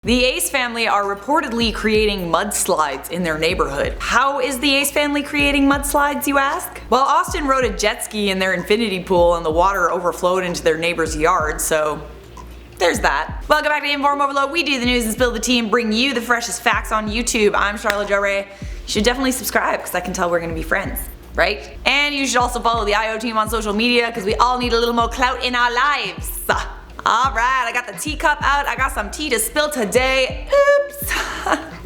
The Ace family are reportedly creating mudslides in their neighborhood. How is the Ace family creating mudslides, you ask? Well, Austin rode a jet ski in their infinity pool and the water overflowed into their neighbor's yard, so there's that. Welcome back to InformOverload. We do the news and spill the tea and bring you the freshest facts on YouTube. I'm Charlotte Jo Ray. You should definitely subscribe because I can tell we're gonna be friends, right? And you should also follow the IO team on social media because we all need a little more clout in our lives. Alright, I got the teacup out. I got some tea to spill today. Oops.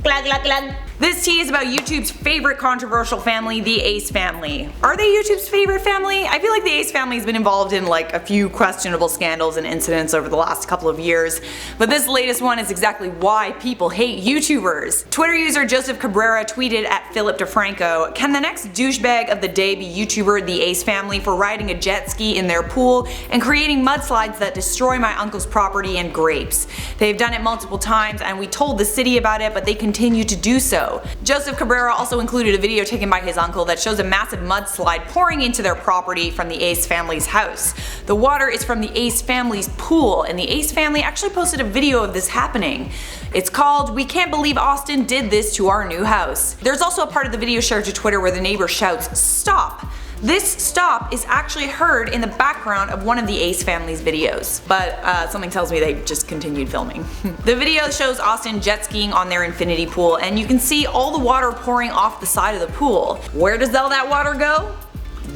Glug, glug, glug. This tea is about YouTube's favorite controversial family, the Ace family. Are they YouTube's favorite family? I feel like the Ace family has been involved in like a few questionable scandals and incidents over the last couple of years, but this latest one is exactly why people hate YouTubers. Twitter user Joseph Cabrera tweeted at Philip DeFranco, "Can the next douchebag of the day be YouTuber the Ace family for riding a jet ski in their pool and creating mudslides that destroy my uncle's property and grapes? They've done it multiple times and we told the city about it, but they continue to do so." Joseph Cabrera also included a video taken by his uncle that shows a massive mudslide pouring into their property from the Ace family's house. The water is from the Ace family's pool, and the Ace family actually posted a video of this happening. It's called "We Can't Believe Austin Did This to Our New House." There's also a part of the video shared to Twitter where the neighbor shouts, "Stop!" This stop is actually heard in the background of one of the Ace family's videos, but something tells me they just continued filming. The video shows Austin jet skiing on their infinity pool, and you can see all the water pouring off the side of the pool. Where does all that water go?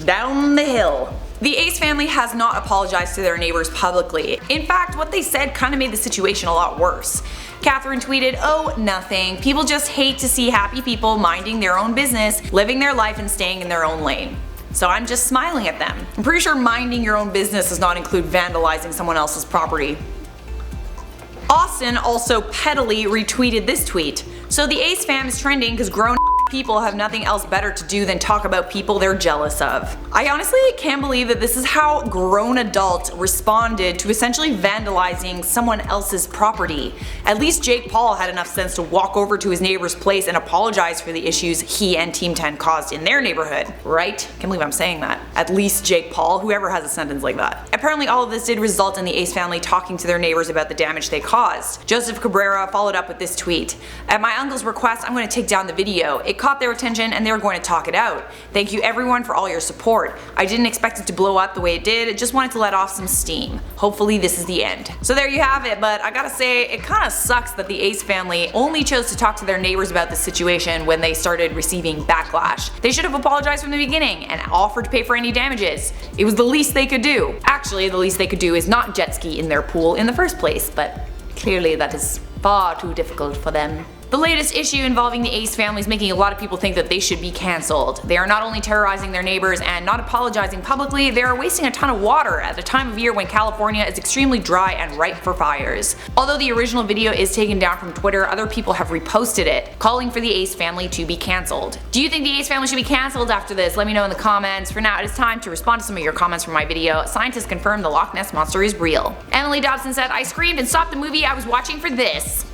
Down the hill. The Ace family has not apologized to their neighbors publicly. In fact, what they said kind of made the situation a lot worse. Catherine tweeted, "Oh, nothing. People just hate to see happy people minding their own business, living their life and staying in their own lane. So I'm just smiling at them." I'm pretty sure minding your own business does not include vandalizing someone else's property. Austin also pettily retweeted this tweet. "So the Ace fam is trending because grown people have nothing else better to do than talk about people they're jealous of." I honestly can't believe that this is how grown adults responded to essentially vandalizing someone else's property. At least Jake Paul had enough sense to walk over to his neighbor's place and apologize for the issues he and Team 10 caused in their neighborhood, right? Can't believe I'm saying that. At least Jake Paul, whoever has a sentence like that. Apparently all of this did result in the Ace family talking to their neighbors about the damage they caused. Joseph Cabrera followed up with this tweet, "At my uncle's request, I'm going to take down the video. It caught their attention and they were going to talk it out. Thank you everyone for all your support. I didn't expect it to blow up the way it did, just wanted to let off some steam. Hopefully this is the end." So there you have it, but I gotta say it kinda sucks that the Ace family only chose to talk to their neighbors about the situation when they started receiving backlash. They should have apologized from the beginning and offered to pay for any damages. It was the least they could do. Actually, the least they could do is not jet ski in their pool in the first place, but clearly that is far too difficult for them. The latest issue involving the Ace family is making a lot of people think that they should be cancelled. They are not only terrorizing their neighbors and not apologizing publicly, they are wasting a ton of water at a time of year when California is extremely dry and ripe for fires. Although the original video is taken down from Twitter, other people have reposted it, calling for the Ace family to be cancelled. Do you think the Ace family should be cancelled after this? Let me know in the comments. For now, it is time to respond to some of your comments from my video. Scientists confirm the Loch Ness Monster is real. Emily Dobson said, "I screamed and stopped the movie I was watching for this."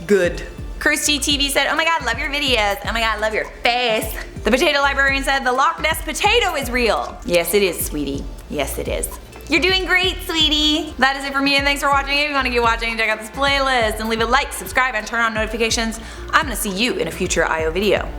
Good. Kirsty TV said, "Oh my god, love your videos. Oh my god, love your face." The Potato Librarian said, "The Loch Ness potato is real." Yes it is, sweetie. Yes it is. You're doing great, sweetie. That is it for me, and thanks for watching. If you want to keep watching, check out this playlist and leave a like, subscribe, and turn on notifications. I'm gonna see you in a future IO video.